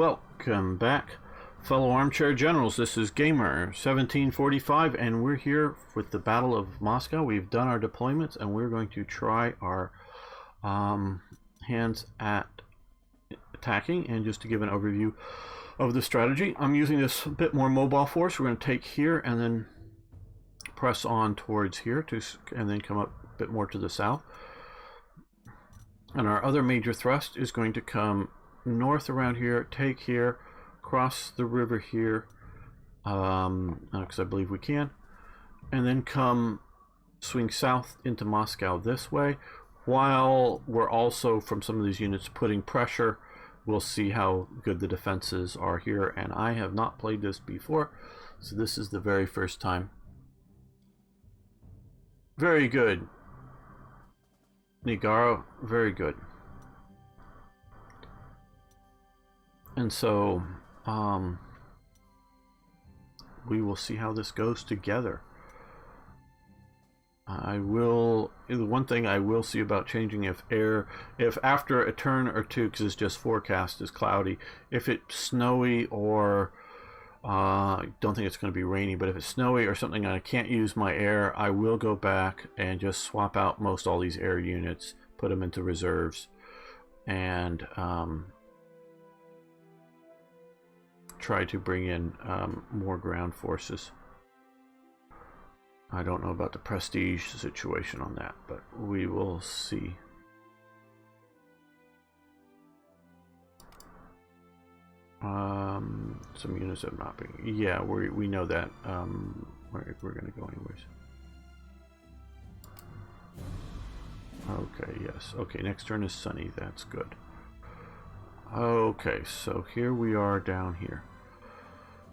welcome back, fellow armchair generals. This is Gamer 1745, and we're here with the Battle of Moscow. We've done our deployments, and we're going to try our hands at attacking. And just to give an overview of the strategy, I'm using this bit more mobile force. We're going to take here and then press on towards here, and then come up a bit more to the south. And our other major thrust is going to come north around here, take here, cross the river here, because I believe we can, and then come swing south into Moscow this way, while we're also, from some of these units, putting pressure. We'll see how good the defenses are here, and I have not played this before, so this is the very first time. Very good, Nigaro, very good. And so we will see how this goes together. The one thing I will see about changing, if after a turn or two, because it's just forecast is cloudy, if it's snowy or I don't think it's going to be rainy, but if it's snowy or something and I can't use my air, I will go back and just swap out most all these air units, put them into reserves, and try to bring in more ground forces. I don't know about the prestige situation on that, but we will see. Some units have not been. Yeah, we know that. We're going to go anyways. Okay, yes. Okay, next turn is sunny. That's good. Okay, so here we are down here.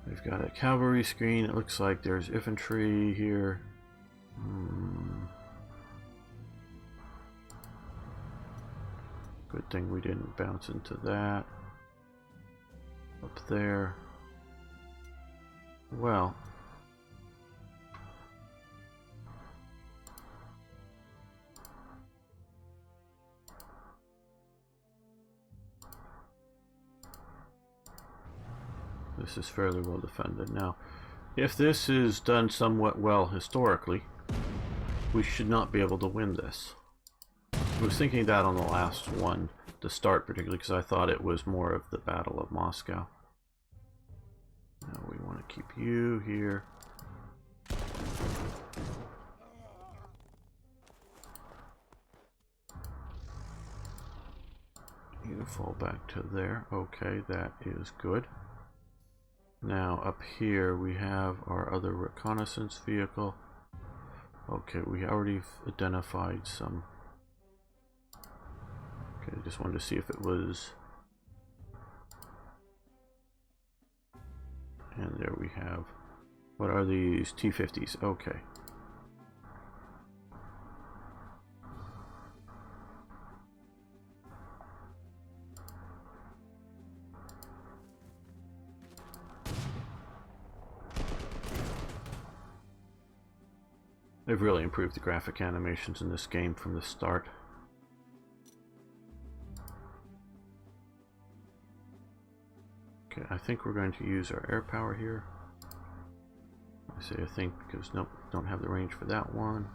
We've got a cavalry screen. It looks like there's infantry here. Good thing we didn't bounce into that. Up there. Well. This is fairly well defended. Now, if this is done somewhat well historically, we should not be able to win this. I was thinking that on the last one to start, particularly because I thought it was more of the Battle of Moscow. Now we want to keep you here. You fall back to there. Okay, that is good. Now up here we have our other reconnaissance vehicle. Okay, we already identified some. Okay, I just wanted to see if it was. And there we have. What are these? T-50s. Okay. They've really improved the graphic animations in this game from the start. Okay, I think we're going to use our air power here. I say I think because nope, don't have the range for that one.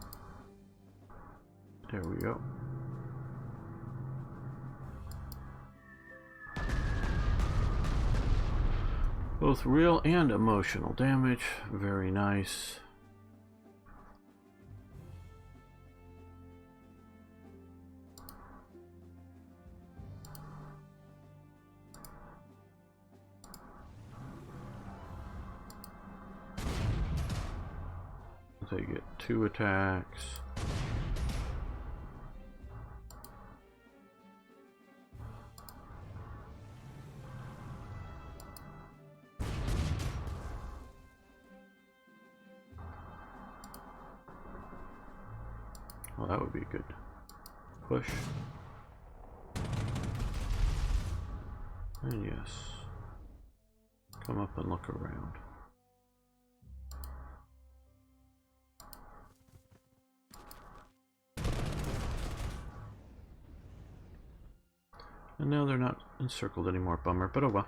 There we go. Both real and emotional damage. Very nice. They get 2 attacks. Well, that would be a good push. And yes, come up and look around. And now they're not encircled anymore, bummer, but oh well.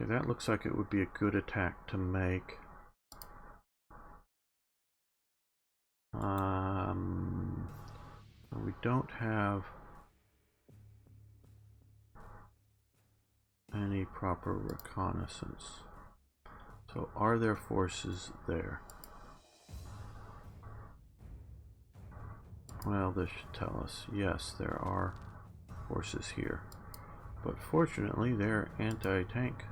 Okay, that looks like it would be a good attack to make. We don't have any proper reconnaissance. So are there forces there? Well, this should tell us. Yes, there are forces here. But fortunately, they're anti-tank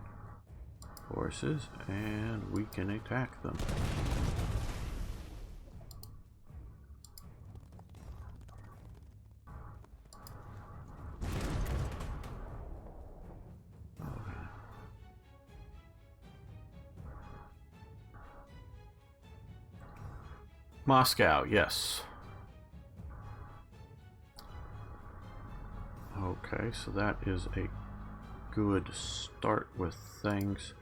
forces, and we can attack them. Moscow, yes. Okay, so that is a good start with things.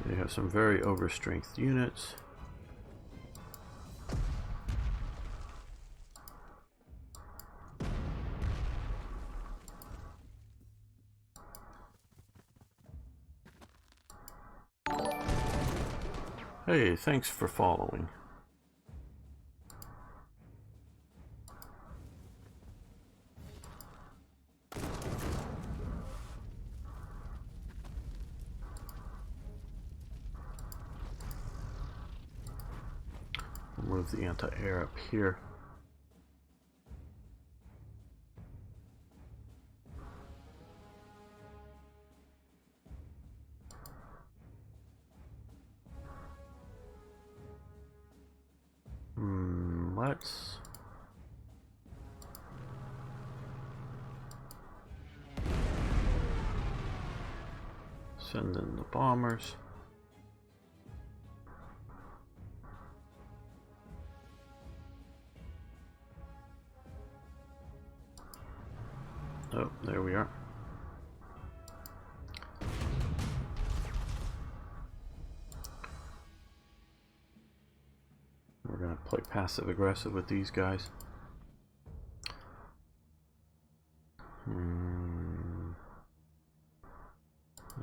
They have some very overstrength units. Hey, thanks for following. Move the anti-air up here. Let's send in the bombers. Oh, there we are. We're going to play passive aggressive with these guys.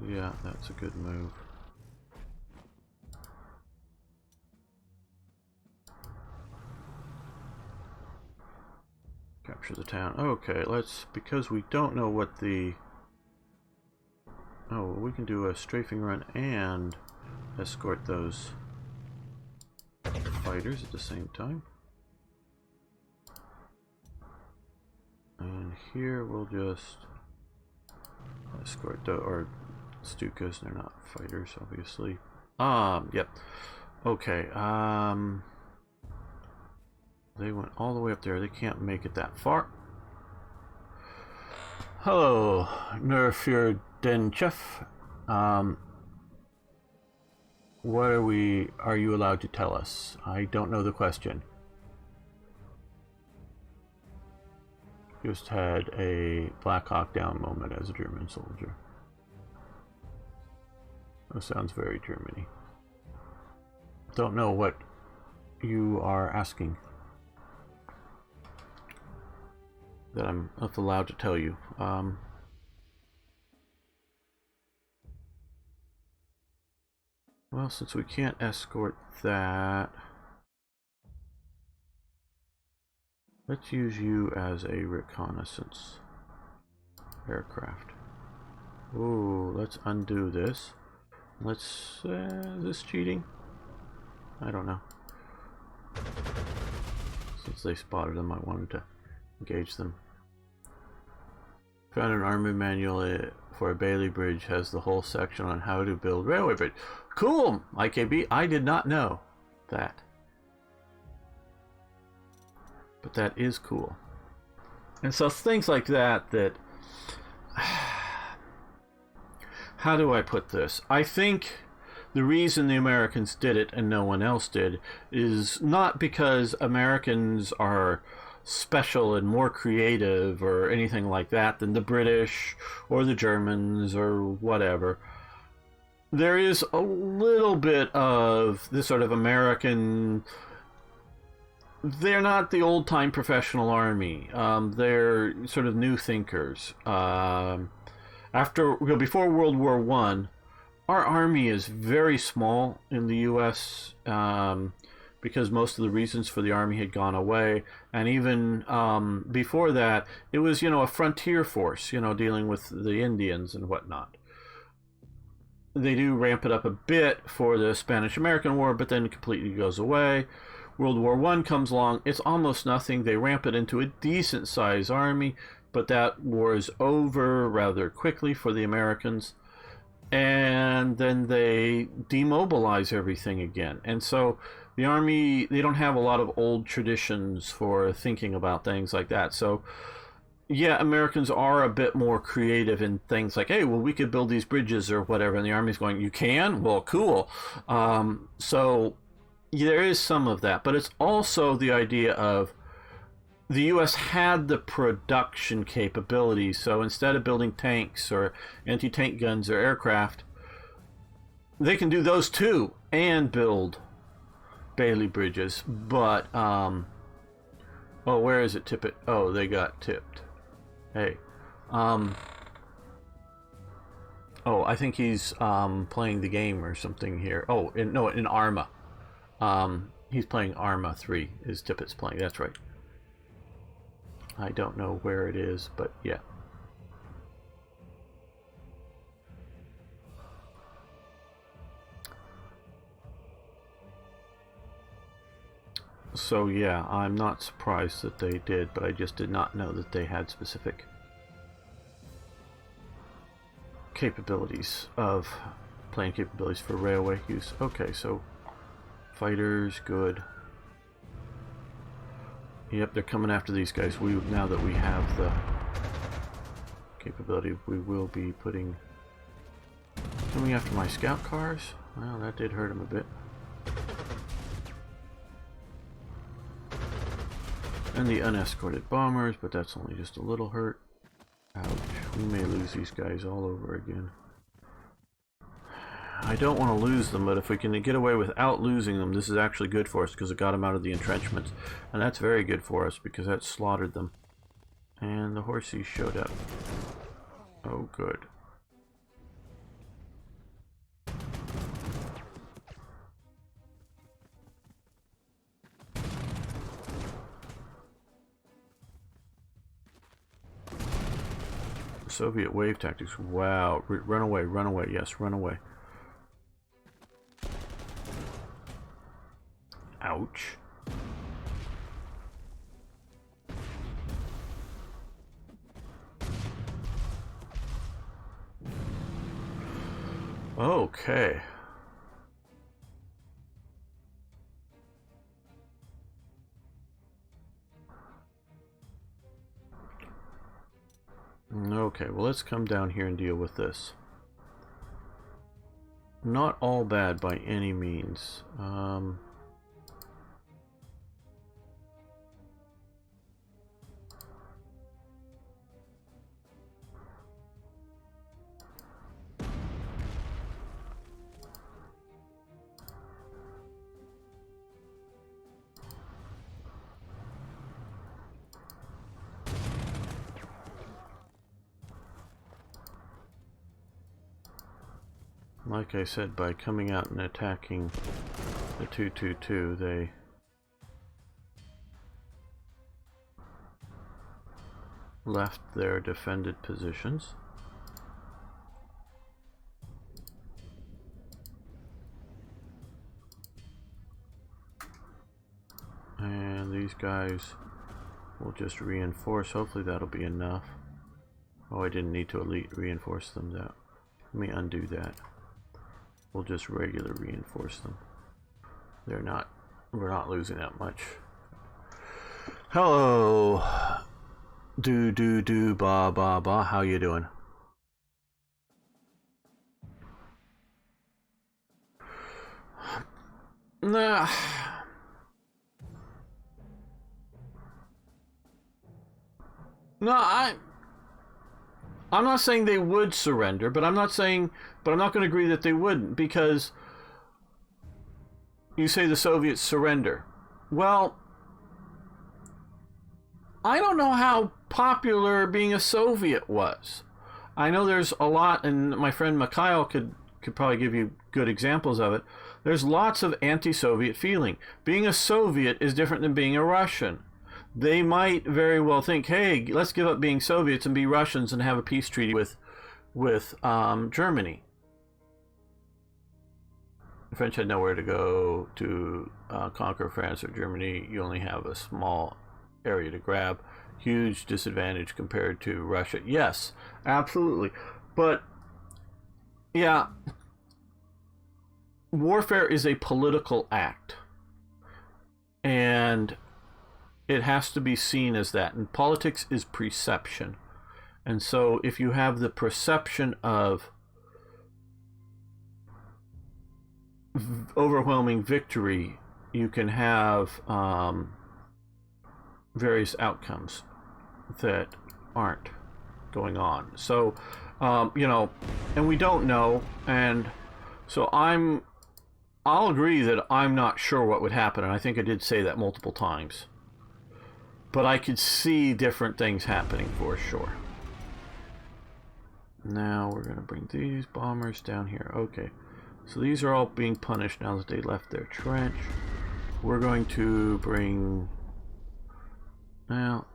Yeah, that's a good move. Capture the town. Okay, let's, because we don't know what the... Oh, we can do a strafing run and escort those fighters at the same time. And here we'll just escort the, or Stukas, they're not fighters, obviously. Yep. Okay, they went all the way up there. They can't make it that far. Hello, Nerfurdenchef. What are you allowed to tell us? I don't know the question. Just had a Black Hawk Down moment as a German soldier. That sounds very Germany. Don't know what you are asking that I'm not allowed to tell you. Well, since we can't escort that, let's use you as a reconnaissance aircraft. Ooh, let's undo this. Let's, is this cheating? I don't know. Since they spotted them, I wanted to engage them. Found an army manual for a Bailey Bridge, has the whole section on how to build railway bridge. Cool, IKB. I did not know that. But that is cool. And so things like that, how do I put this? I think the reason the Americans did it and no one else did is not because Americans are special and more creative or anything like that than the British or the Germans or whatever. There is a little bit of this sort of American. They're not the old-time professional army. They're sort of new thinkers. Before World War One, our army is very small in the U.S. Because most of the reasons for the army had gone away, and even before that, it was a frontier force, dealing with the Indians and whatnot. They do ramp it up a bit for the Spanish-American War, but then it completely goes away. World War One comes along, it's almost nothing. They ramp it into a decent-sized army, but that war is over rather quickly for the Americans. And then they demobilize everything again. And so the army, they don't have a lot of old traditions for thinking about things like that. So yeah, Americans are a bit more creative in things like, hey, well, we could build these bridges or whatever. And the Army's going, you can? Well, cool. So there is some of that. But it's also the idea of the U.S. had the production capabilities. So instead of building tanks or anti-tank guns or aircraft, they can do those too and build Bailey bridges. But, oh, where is it? Tip it. Oh, they got tipped. Hey, oh, I think he's playing the game or something here. Oh, in Arma. He's playing Arma 3. Is Tippett's playing? That's right. I don't know where it is, but yeah. So yeah, I'm not surprised that they did, but I just did not know that they had specific capabilities of plane capabilities for railway use. Okay, so fighters, good. Yep, they're coming after these guys. Now that we have the capability, we will be coming after my scout cars. Well, that did hurt them a bit. And the unescorted bombers, but that's only just a little hurt. Ouch. We may lose these guys all over again. I don't want to lose them, but if we can get away without losing them, this is actually good for us because it got them out of the entrenchments. And that's very good for us because that slaughtered them. And the horsies showed up. Oh, good. Soviet wave tactics. Wow. Run away, run away. Yes, run away. Ouch. Okay. Okay, well, let's come down here and deal with this. Not all bad by any means. Like I said, by coming out and attacking the 222, they left their defended positions. And these guys will just reinforce. Hopefully that'll be enough. Oh, I didn't need to reinforce them. Let me undo that. We'll just regular reinforce them. We're not losing that much. Hello, ba. How you doing? Nah. No, I'm not saying they would surrender, but I'm not going to agree that they wouldn't, because you say the Soviets surrender. Well, I don't know how popular being a Soviet was. I know there's a lot, and my friend Mikhail could probably give you good examples of it. There's lots of anti-Soviet feeling. Being a Soviet is different than being a Russian. They might very well think, hey, let's give up being Soviets and be Russians and have a peace treaty with Germany. The French had nowhere to go to conquer France or Germany. You only have a small area to grab. Huge disadvantage compared to Russia. Yes, absolutely. But, yeah, warfare is a political act. And it has to be seen as that. And politics is perception. And so if you have the perception of overwhelming victory, you can have various outcomes that aren't going on. So, you know, and we don't know. And so I'll agree that I'm not sure what would happen. And I think I did say that multiple times. But I could see different things happening for sure. Now we're going to bring these bombers down here. Okay. So these are all being punished now that they left their trench. We're going to bring... Now...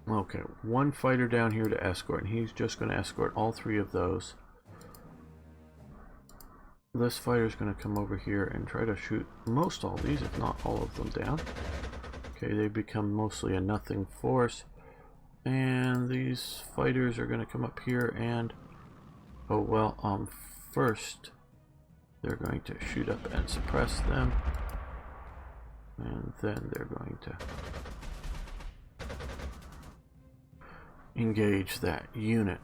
Okay, one fighter down here to escort, and he's just going to escort all three of those. This fighter's going to come over here and try to shoot most all these, if not all of them, down. Okay, they become mostly a nothing force. And these fighters are going to come up here and... Oh, well, first, they're going to shoot up and suppress them. And then they're going to engage that unit.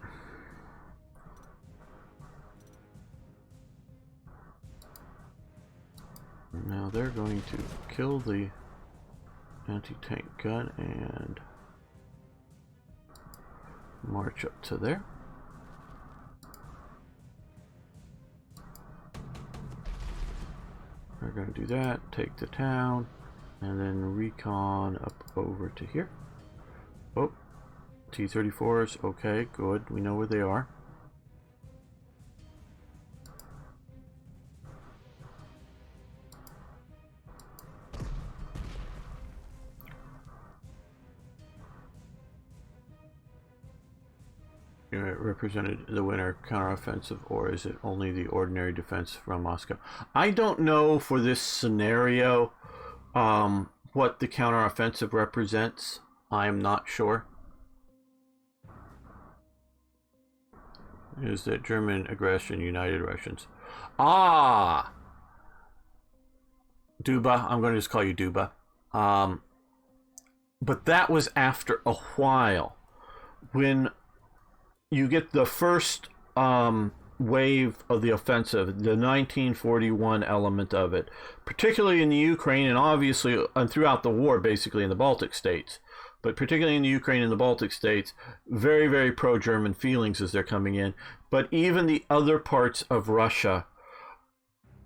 Now they're going to kill the anti-tank gun and march up to there. We're going to do that, take the town, and then recon up over to here. Oh, T-34s, okay, good, we know where they are. Represented the winter counteroffensive, or is it only the ordinary defense from Moscow? I don't know for this scenario what the counteroffensive represents. I'm not sure. Is that German aggression united Russians? Ah! Duba, I'm going to just call you Duba. But that was after a while. When you get the first wave of the offensive, the 1941 element of it, particularly in the Ukraine and obviously and throughout the war, basically in the Baltic states, but particularly in the Ukraine and the Baltic states, very, very pro-German feelings as they're coming in. But even the other parts of Russia,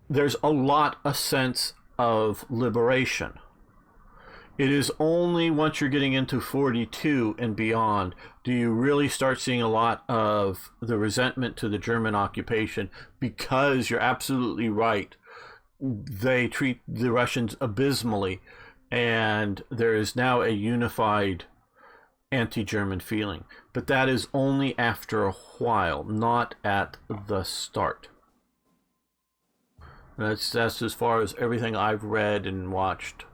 there's a sense of liberation. It is only once you're getting into 42 and beyond do you really start seeing a lot of the resentment to the German occupation, because you're absolutely right. They treat the Russians abysmally, and there is now a unified anti-German feeling. But that is only after a while, not at the start. That's as far as everything I've read and watched.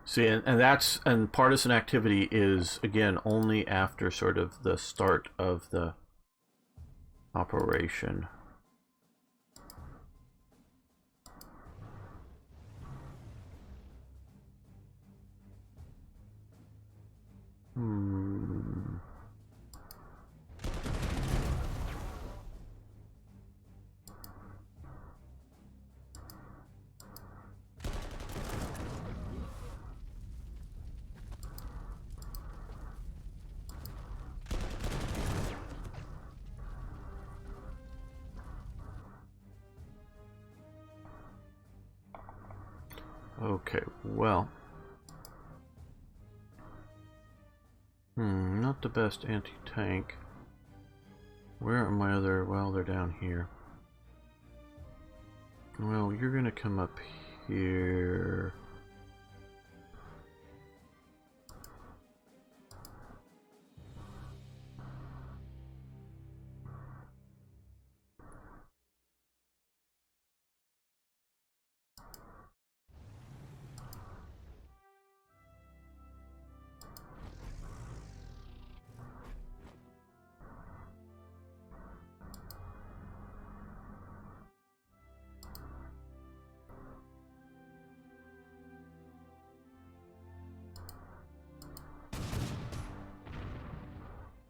See, and partisan activity is, again, only after sort of the start of the operation. Okay, well. Not the best anti-tank. Where are my other... Well, they're down here. Well, you're gonna come up here.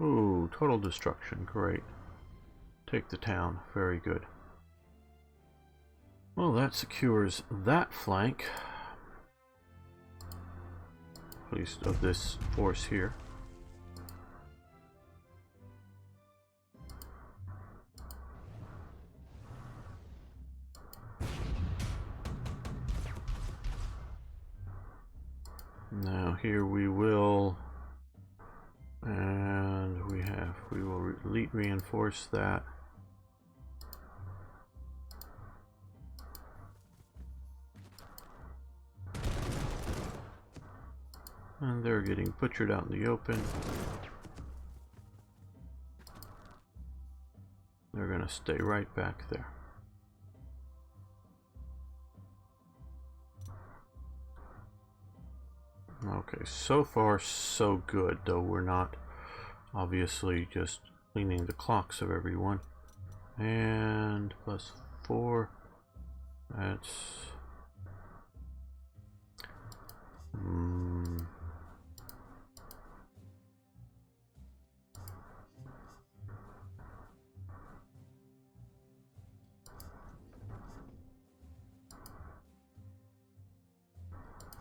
Ooh, total destruction. Great. Take the town. Very good. Well, that secures that flank. At least of this force here. Now here we will... And we will elite reinforce that. And they're getting butchered out in the open. They're going to stay right back there. Okay, so far so good, though we're not obviously just cleaning the clocks of everyone. And +4, that's...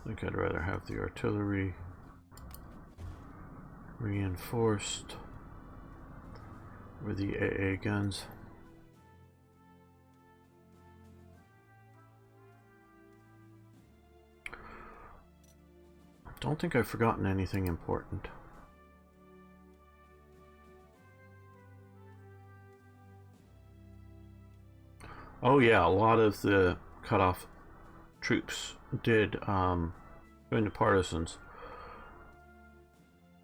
I think I'd rather have the artillery reinforced with the AA guns. Don't think I've forgotten anything important. Oh yeah, a lot of the cut-off troops did go into partisans.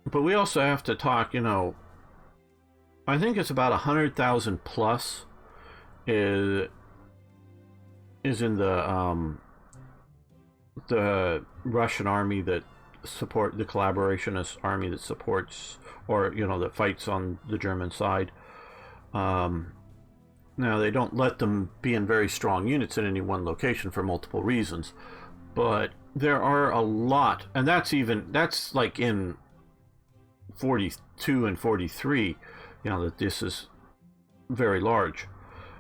But we also have to talk, you know, I think it's about 100,000 plus is in the Russian army that support the collaborationist army that supports, or you know, that fights on the German side. Now they don't let them be in very strong units in any one location for multiple reasons, but there are a lot, and that's like in 42 and 43, you know, that this is very large,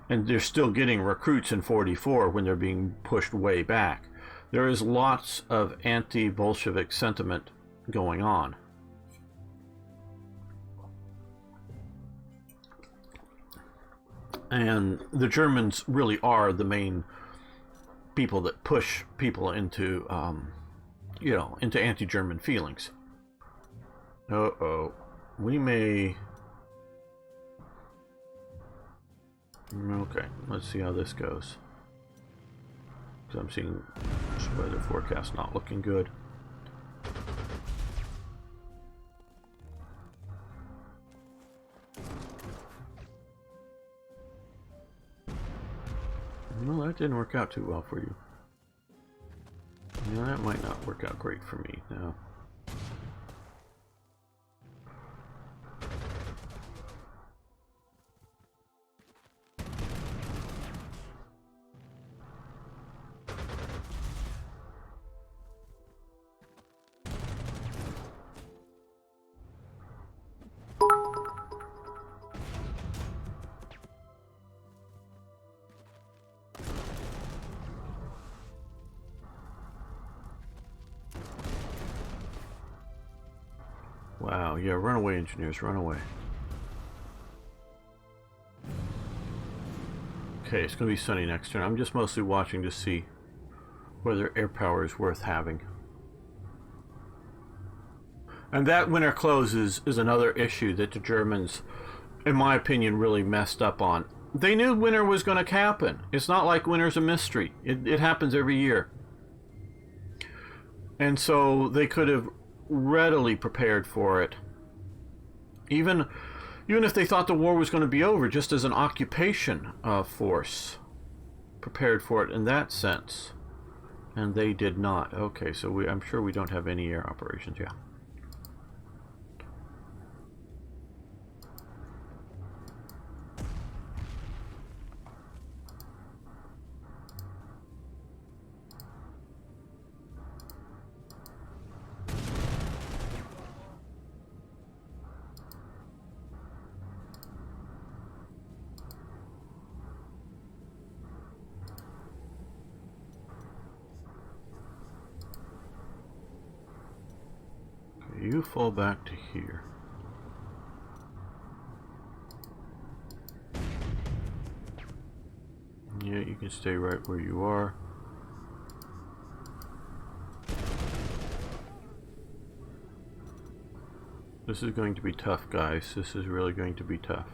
and they're still getting recruits in 44 when they're being pushed way back. There is lots of anti-Bolshevik sentiment going on. And the Germans really are the main people that push people into, you know, into anti-German feelings. We may... Okay, let's see how this goes. Because I'm seeing weather forecast not looking good. Well, that didn't work out too well for you. Yeah, that might not work out great for me now. Wow, yeah, runaway engineers, run away. Okay, it's going to be sunny next turn. I'm just mostly watching to see whether air power is worth having. And that winter close is another issue that the Germans, in my opinion, really messed up on. They knew winter was going to happen. It's not like winter's a mystery. It happens every year. And so they could have readily prepared for it. Even if they thought the war was going to be over, just as an occupation force, prepared for it in that sense. And they did not. Okay, so I'm sure we don't have any air operations, yeah. You fall back to here. Yeah, you can stay right where you are. This is going to be tough, guys. This is really going to be tough.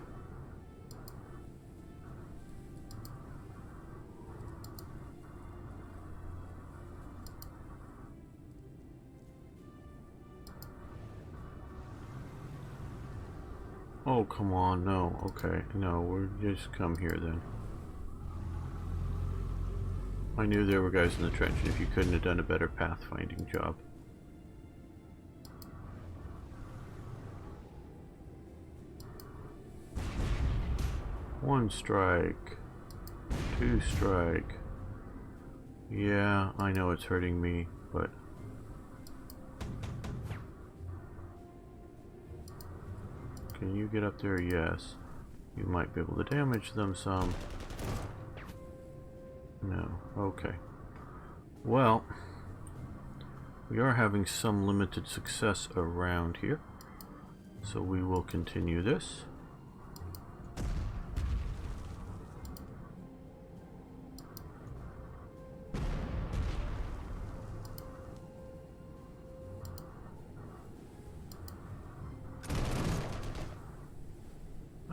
Oh, come on, no, okay, no, we're just come here then. I knew there were guys in the trench, and if you couldn't have done a better pathfinding job. One strike, two strike. Yeah, I know it's hurting me, but can you get up there? Yes. You might be able to damage them some. No. Okay. Well, we are having some limited success around here, so we will continue this.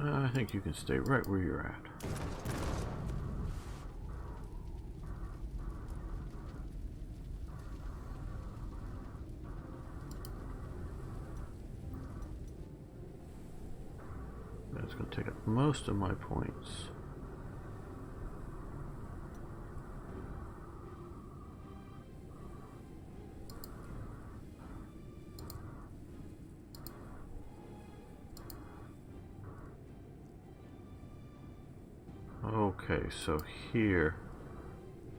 I think you can stay right where you're at. That's going to take up most of my points. Okay, so here,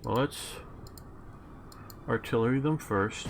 well, let's artillery them first.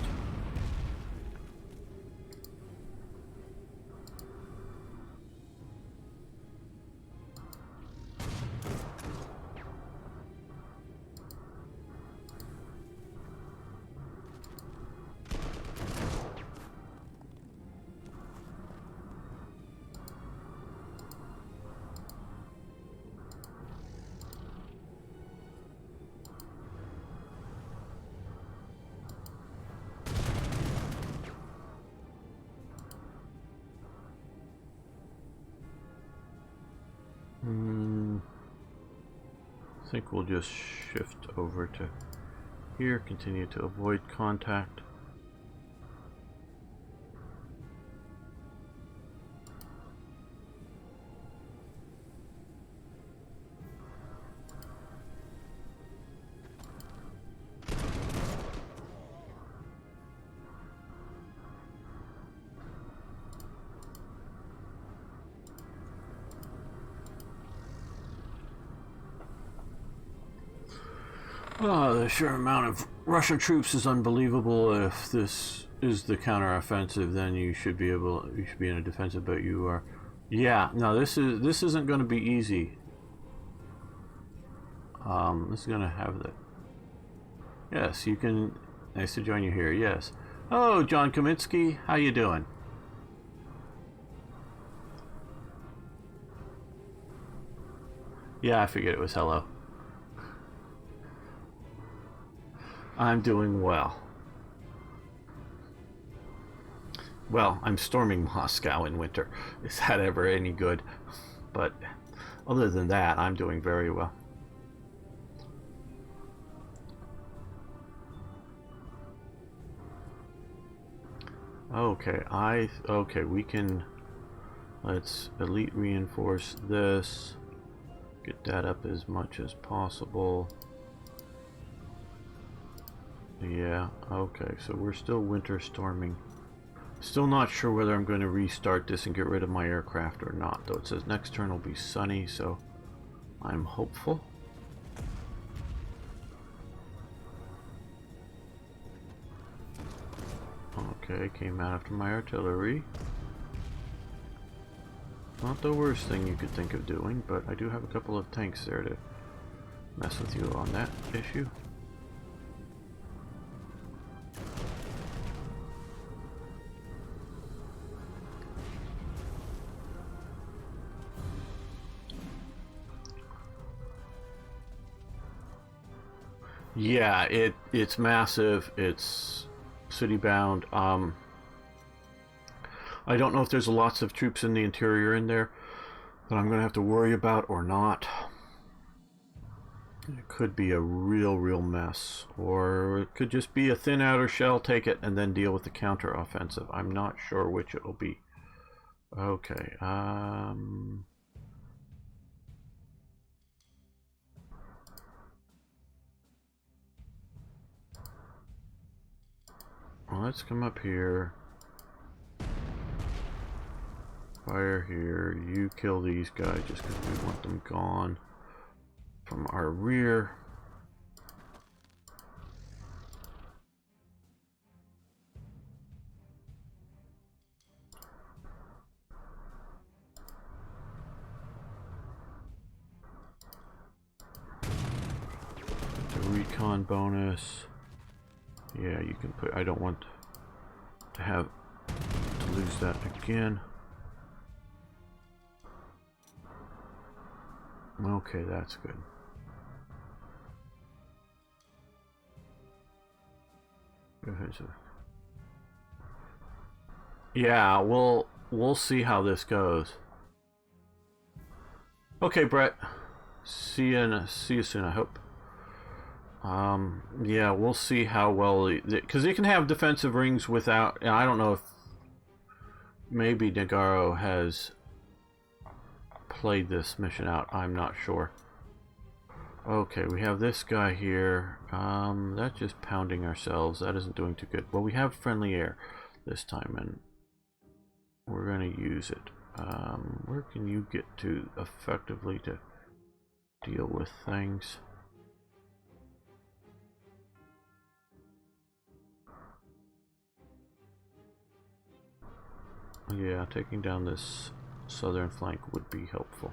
I think we'll just shift over to here, continue to avoid contact. The sheer amount of Russian troops is unbelievable. If this is the counteroffensive, then you should be in a defensive, but you are. Yeah, no, this isn't going to be easy. This is going to have the. Yes, you can. Nice to join you here. Yes. Oh, John Kaminsky, how you doing? Yeah, I figured it was hello. I'm doing well. Well, I'm storming Moscow in winter. Is that ever any good? But other than that, I'm doing very well. Okay, we can, let's elite reinforce this. Get that up as much as possible. Yeah, okay, so we're still winter storming. Still not sure whether I'm going to restart this and get rid of my aircraft or not, though it says next turn will be sunny, so I'm hopeful. Okay, came out after my artillery. Not the worst thing you could think of doing, but I do have a couple of tanks there to mess with you on that issue. Yeah, it's massive. It's city bound. I don't know if there's lots of troops in the interior in there that I'm going to have to worry about or not. It could be a real mess, or it could just be a thin outer shell, take it, and then deal with the counter offensive. I'm not sure which it will be. Okay. Well, let's come up here. Fire here. You kill these guys just because we want them gone from our rear. The recon bonus. Yeah, you can put, I don't want to have to lose that again. Okay, that's good. Yeah, we'll see how this goes. Okay, Brett. See you soon, I hope. Yeah, we'll see how well, because they can have defensive rings without, I don't know if maybe Nagaro has played this mission out, I'm not sure. Okay, we have this guy here. That's just pounding ourselves. That isn't doing too good. Well, we have friendly air this time, and we're going to use it. Where can you get to effectively to deal with things? Yeah, taking down this southern flank would be helpful.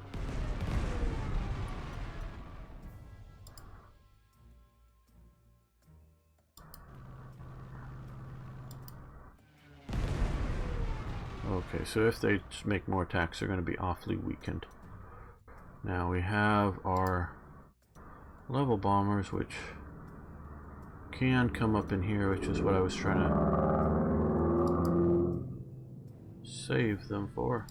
Okay, so if they make more attacks, they're going to be awfully weakened. Now we have our level bombers, which can come up in here, which is what I was trying to save them for.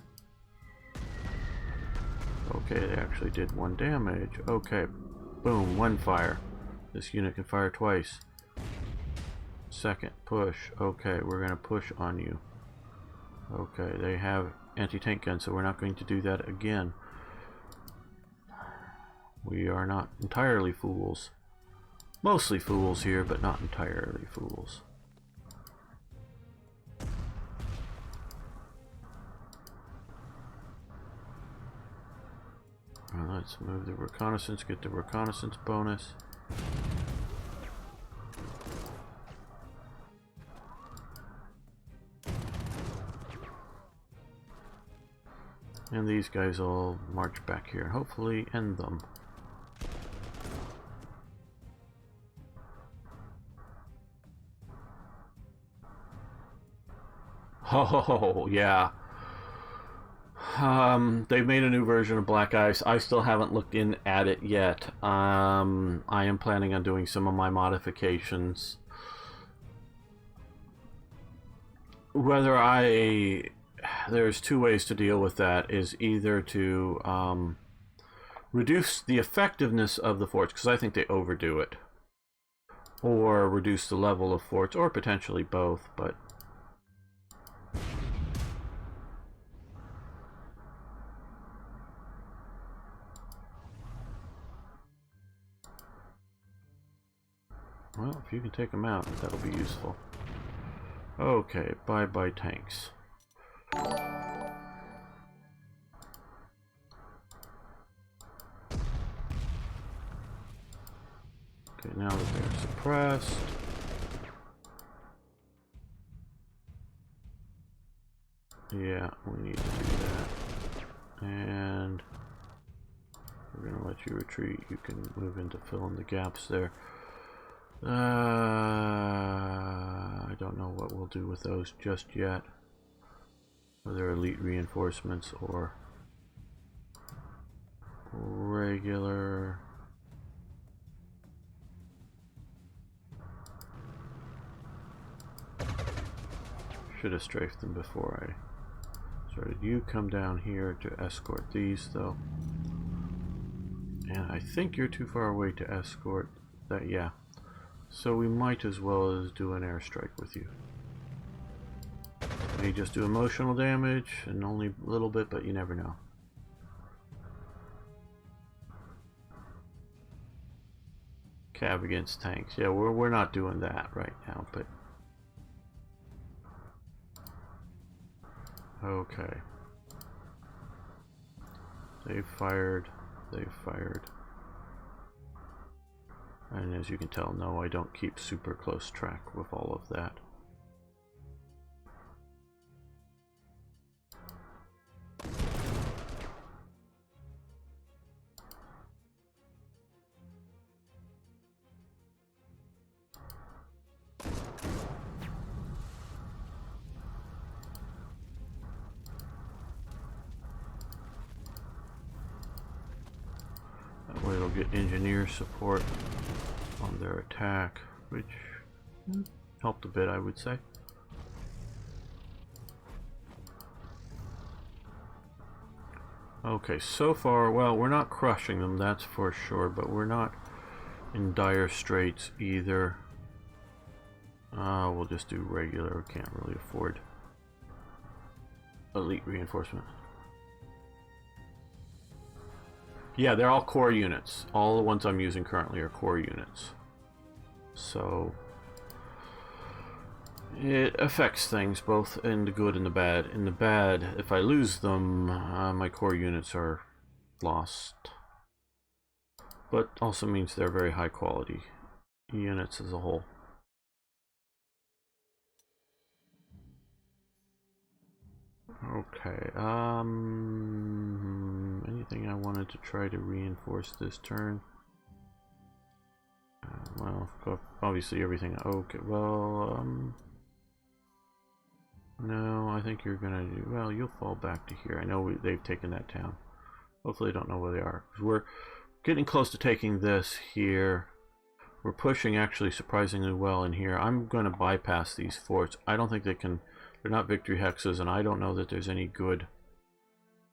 Okay, they actually did 1 damage. Okay, boom, 1 fire. This unit can fire twice. Second push. Okay, we're going to push on you. Okay, they have anti-tank guns, so we're not going to do that again. We are not entirely fools. Mostly fools here, but not entirely fools. Let's move the reconnaissance, get the reconnaissance bonus. And these guys will march back here and hopefully end them. Oh, yeah. They've made a new version of Black Ice. I still haven't looked in at it yet. I am planning on doing some of my modifications. There's two ways to deal with that, is either to reduce the effectiveness of the forts, because I think they overdo it, or reduce the level of forts, or potentially both, but well, if you can take them out, that'll be useful. Okay, bye-bye tanks. Okay, now that they're suppressed. Yeah, we need to do that. And we're going to let you retreat. You can move in to fill in the gaps there. I don't know what we'll do with those just yet. Whether elite reinforcements or regular. Should have strafed them before I started. You come down here to escort these, though. And I think you're too far away to escort that, yeah. So we might as well as do an airstrike with you. May just do emotional damage, and only a little bit, but you never know. Cav against tanks. Yeah, we're not doing that right now, but okay. They've fired. They've fired. And as you can tell, no, I don't keep super close track with all of that. That way it'll get engineer support on their attack, which helped a bit, I would say. Okay, so far, well, we're not crushing them, that's for sure, but we're not in dire straits either. We'll just do regular, we can't really afford elite reinforcement. Yeah, they're all core units. All the ones I'm using currently are core units. So it affects things both in the good and the bad. In the bad, if I lose them, my core units are lost. But also means they're very high quality units as a whole. Okay, anything I wanted to try to reinforce this turn? Well, obviously everything, okay, well, no, I think you're gonna do, well, you'll fall back to here. I know they've taken that town. Hopefully they don't know where they are. We're getting close to taking this here. We're pushing actually surprisingly well in here. I'm gonna bypass these forts. I don't think they can. They're not victory hexes, and I don't know that there's any good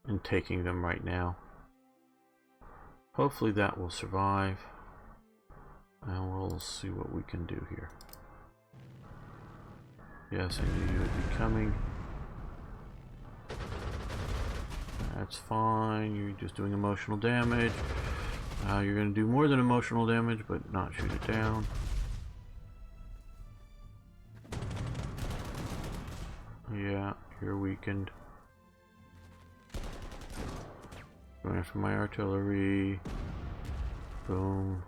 in taking them right now. Hopefully that will survive, and we'll see what we can do here. Yes, I knew you would be coming. That's fine. You're just doing emotional damage. You're going to do more than emotional damage, but not shoot it down. Yeah, you're weakened. Going after my artillery. Boom.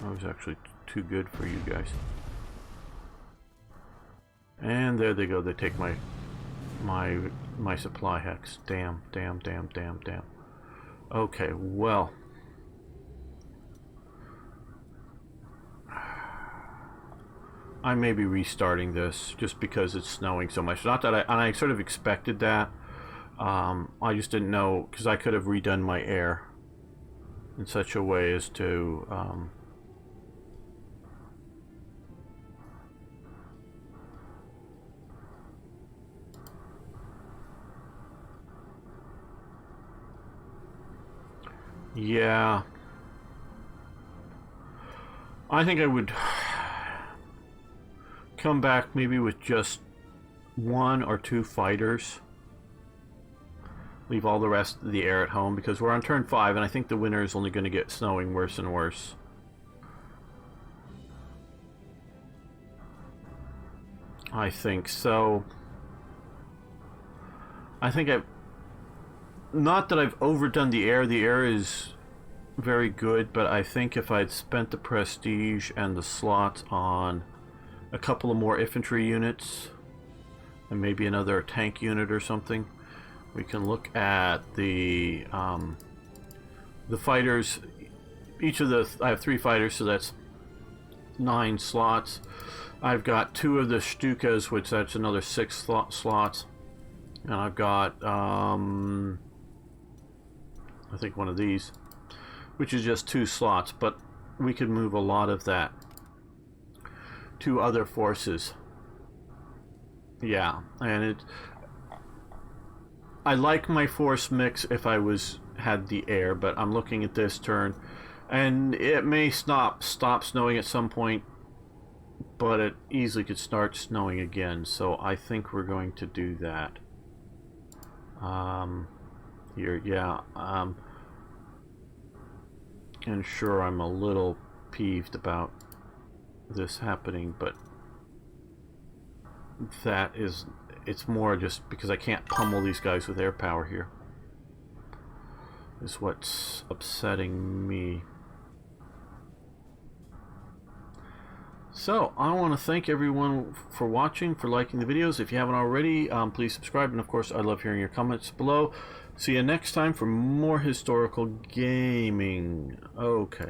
That was actually too good for you guys. And there they go. They take my supply hex. Damn. Okay, well. I may be restarting this just because it's snowing so much. Not that I sort of expected that. I just didn't know, because I could have redone my air in such a way as to yeah, I think I would come back maybe with just 1 or 2 fighters. Leave all the rest of the air at home, because we're on turn 5 and I think the winter is only going to get snowing worse and worse. I think so. I think I've... Not that I've overdone the air is very good, but I think if I'd spent the prestige and the slots on a couple of more infantry units and maybe another tank unit or something, we can look at the fighters. Each of the... I have 3 fighters, so that's 9 slots. I've got 2 of the Stukas, which that's another 6 slots. And I've got, I think 1 of these, which is just 2 slots. But we could move a lot of that to other forces. Yeah, and I like my force mix if I had the air, but I'm looking at this turn, and it may stop snowing at some point, but it easily could start snowing again. So I think we're going to do that. Here, yeah. And sure, I'm a little peeved about this happening, but that is... It's more just because I can't pummel these guys with air power here. Is what's upsetting me. So, I want to thank everyone for watching, for liking the videos. If you haven't already, please subscribe. And of course, I love hearing your comments below. See you next time for more historical gaming. Okay.